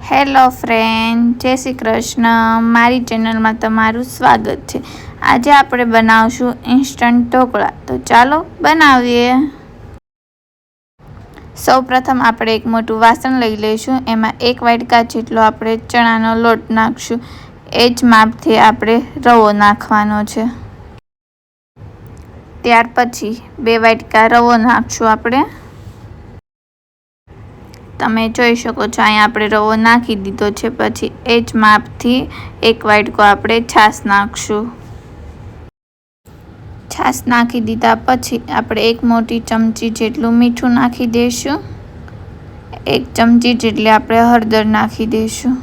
Hello friend, જય શ્રી કૃષ્ણ. મારી ચેનલમાં તમારું સ્વાગત છે. આજે આપણે બનાવશું ઇન્સ્ટન્ટ ઢોકળા. તો ચાલો બનાવીએ. સૌપ્રથમ આપણે એક મોટું વાસણ લઈ લઈશું. એમાં 1 વાટકા જેટલો આપણે ચણાનો લોટ નાખશું. એ જ માપથી આપણે રવો નાખવાનો છે. ત્યાર પછી 2 વાટકા રવો નાખશું આપણે. તમે જોઈ શકો છો અહીંયા આપણે રવો નાખી દીધો છે. પછી એ જ માપથી 1 વાટકો આપણે છાશ નાખશું. છાશ નાખી દીધા પછી આપણે 1 મોટી ચમચી જેટલું મીઠું નાખી દઈશું. 1 ચમચી જેટલી આપણે હળદર નાખી દઈશું.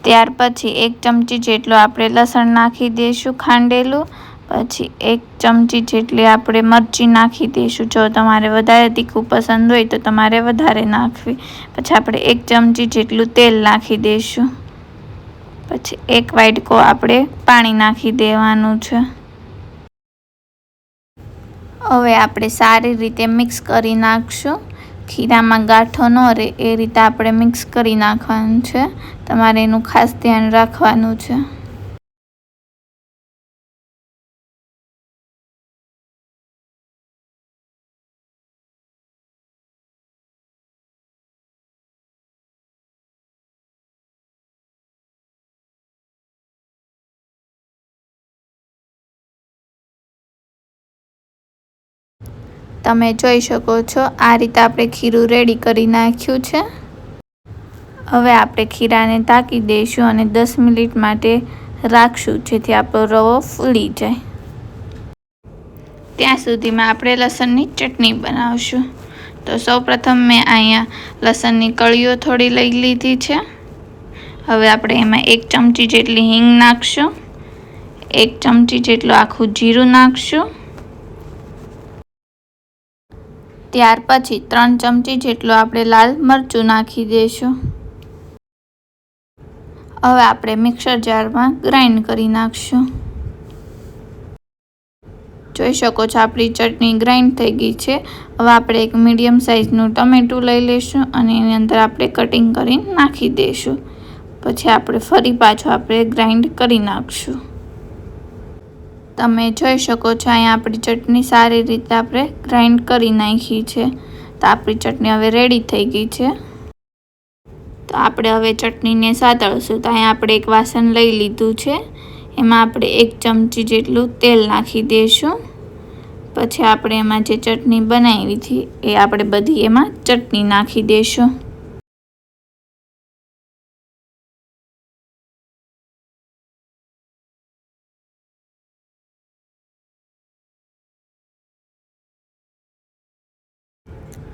ત્યાર પછી 1 ચમચી જેટલું આપણે લસણ નાખી દઈશું ખાંડેલું. પછી 1 ચમચી જેટલી આપણે મરચી નાખી દઈશું. જો તમારે વધારે તીખું પસંદ હોય તો તમારે વધારે નાખવી. પછી આપણે 1 ચમચી જેટલું તેલ નાખી દઈશું. પછી 1 વાટકો આપણે પાણી નાખી દેવાનું છે. હવે આપણે સારી રીતે મિક્સ કરી નાખશું. ખીરામાં ગાંઠો ન રહે એ રીતે આપણે મિક્સ કરી નાખવાનું છે. તમારે એનું ખાસ ધ્યાન રાખવાનું છે. તમે જોઈ શકો છો આ રીતે આપણે ખીરું રેડી કરી નાખ્યું છે. હવે આપણે ખીરાને ઢાંકી દઈશું અને 10 મિનિટ માટે રાખશું, જેથી આપણો રવો ફૂલી જાય. ત્યાં સુધીમાં આપણે લસણની ચટણી બનાવશું. તો સૌપ્રથમ મેં અહીંયા લસણની કળીઓ થોડી લઈ લીધી છે. હવે આપણે એમાં 1 ચમચી જેટલી હિંગ નાખશું. 1 ચમચી જેટલું આખું જીરું નાખશું. ત્યાર પછી 3 ચમચી જેટલું આપણે લાલ મરચું નાખી દઈશું. હવે આપણે મિક્સર જારમાં ગ્રાઇન્ડ કરી નાખશું. જોઈ શકો છો આપણી ચટણી ગ્રાઇન્ડ થઈ ગઈ છે. હવે આપણે એક મીડિયમ સાઇઝનું ટમેટું લઈ લઈશું અને એની અંદર આપણે કટિંગ કરીને નાખી દઈશું. પછી આપણે ફરી પાછું આપણે ગ્રાઇન્ડ કરી નાખશું. તમે જોઈ શકો છો અહીંયા આપણી ચટણી સારી રીતે આપણે ગ્રાઇન્ડ કરી નાખી છે. તો આપણી ચટણી હવે રેડી થઈ ગઈ છે. તો આપણે હવે ચટણીને સાતળશું. તો અહીંયા આપણે એક વાસણ લઈ લીધું છે. એમાં આપણે 1 ચમચી જેટલું તેલ નાખી દઈશું. પછી આપણે એમાં જે ચટણી બનાવી હતી એ આપણે બધી એમાં ચટણી નાખી દઈશું.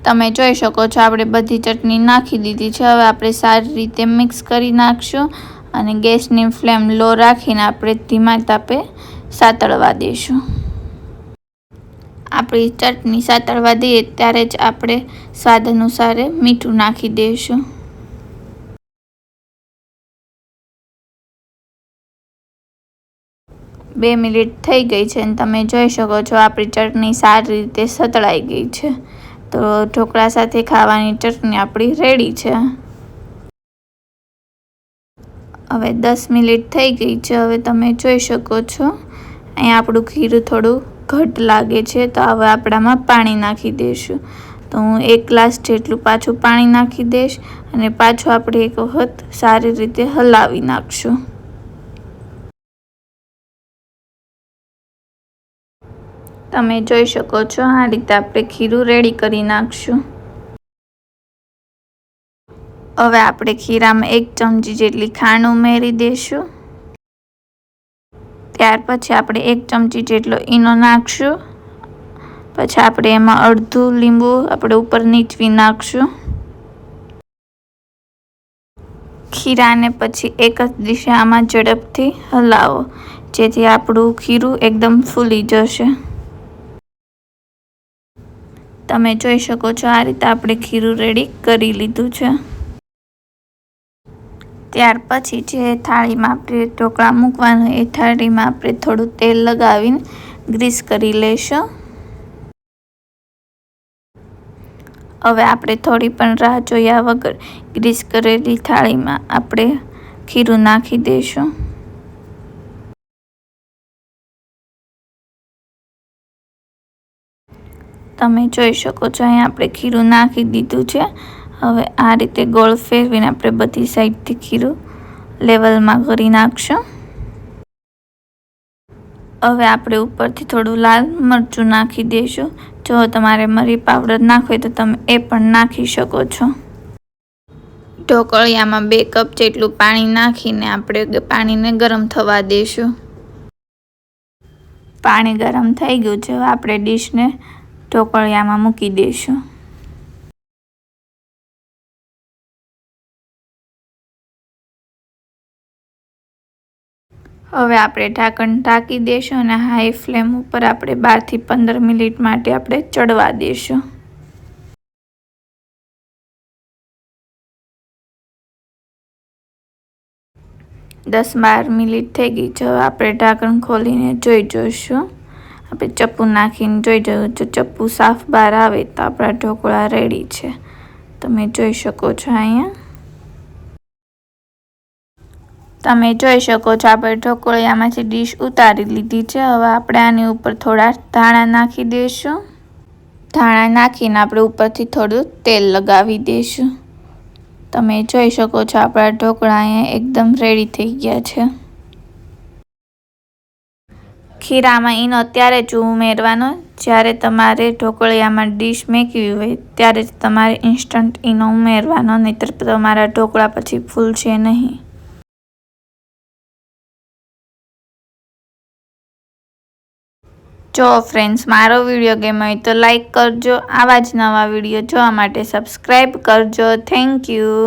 તમે જોઈ શકો છો આપણે બધી ચટણી નાખી દીધી છે. હવે આપણે સારી રીતે મિક્સ કરી નાખશું અને ગેસની ફ્લેમ લો રાખીને આપણે ધીમા તાપે સાતળવા દઈશું. આપણી ચટણી સાતળવા દઈએ ત્યારે જ આપણે સ્વાદ અનુસાર મીઠું નાખી દઈશું. બે મિનિટ થઈ ગઈ છે અને તમે જોઈ શકો છો આપણી ચટણી સારી રીતે સતળાઈ ગઈ છે. તો ઢોકળા સાથે ખાવાની ચટણી આપણી રેડી છે. હવે 10 મિનિટ થઈ ગઈ છે. હવે તમે જોઈ શકો છો અહીંયા આપણું ખીરું થોડું ઘટ લાગે છે. તો હવે આપણામાં પાણી નાખી દઈશું. તો હું 1 ગ્લાસ જેટલું પાછું પાણી નાખી દઈશ અને પાછું આપણે એક વખત સારી રીતે હલાવી નાખશું. તમે જોઈ શકો છો આ રીતે આપણે ખીરું રેડી કરી નાખશું. હવે આપણે ખીરામાં 1 ચમચી જેટલી ખાંડ ઉમેરી દઈશું. ત્યાર પછી આપણે 1 ચમચી જેટલો ઈનો નાખશું. પછી આપણે એમાં અડધું લીંબુ આપણે ઉપર નીચવી નાખશું. ખીરાને પછી એક જ દિશામાં ઝડપથી હલાવો, જેથી આપણું ખીરું એકદમ ફૂલી જશે. તમે જોઈ શકો છો આ રીતે આપણે ખીરું રેડી કરી લીધું છે. ત્યાર પછી જે થાળીમાં આપણે ઢોકળા મૂકવાનું એ થાળીમાં આપણે થોડું તેલ લગાવીને ગ્રીસ કરી લઈશું. હવે આપણે થોડી પણ રાહ જોયા વગર ગ્રીસ કરેલી થાળીમાં આપણે ખીરું નાખી દઈશું. તમે જોઈ શકો છો અહીં આપણે ખીરું નાખી દીધું છે. હવે આ રીતે ગોળ ફેરવીને આપણે બધી સાઈડથી ખીરું લેવલમાં કરી નાખશું. હવે આપણે ઉપરથી થોડું લાલ મરચું નાખી દઈશું. જો તમારે મરી પાવડર નાખવો હોય તો તમે એ પણ નાખી શકો છો. ઢોકળિયામાં 2 કપ જેટલું પાણી નાખીને આપણે પાણીને ગરમ થવા દઈશું. પાણી ગરમ થઈ ગયું છે. આપણે ડીશને ઢોકળિયામાં મૂકી દઈશું. હવે આપણે ઢાંકણ ઢાંકી દઈશું અને હાઈ ફ્લેમ ઉપર આપણે 12 થી 15 મિનિટ માટે આપણે ચડવા દઈશું. દસ 12 મિનિટ થઈ ગઈ છે. હવે આપણે ઢાંકણ ખોલીને જોઈશું. આપણે ચપ્પુ નાખીને જોઈ જોયું. જો ચપ્પુ સાફ બહાર આવે તો આપણા ઢોકળા રેડી છે. તમે જોઈ શકો છો અહીંયા. તમે જોઈ શકો છો આપણે ઢોકળિયામાંથી ડીશ ઉતારી લીધી છે. હવે આપણે આની ઉપર થોડા ધાણા નાખી દઈશું. ધાણા નાખીને આપણે ઉપરથી થોડું તેલ લગાવી દઈશું. તમે જોઈ શકો છો આપણા ઢોકળા અહીંયા એકદમ રેડી થઈ ગયા છે. ખીરામાં ઈનો ત્યારે જ ઉમેરવાનો જ્યારે તમારે ઢોકળિયામાં ડીશ મેકવી હોય ત્યારે જ તમારે ઇન્સ્ટન્ટ ઈનો ઉમેરવાનો, નહીંતર તમારા ઢોકળા પછી ફૂલશે નહીં. જો ફ્રેન્ડ્સ મારો વિડીયો ગમ્યો હોય તો લાઈક કરજો. આવા જ નવા વિડીયો જોવા માટે સબસ્ક્રાઈબ કરજો. Thank you.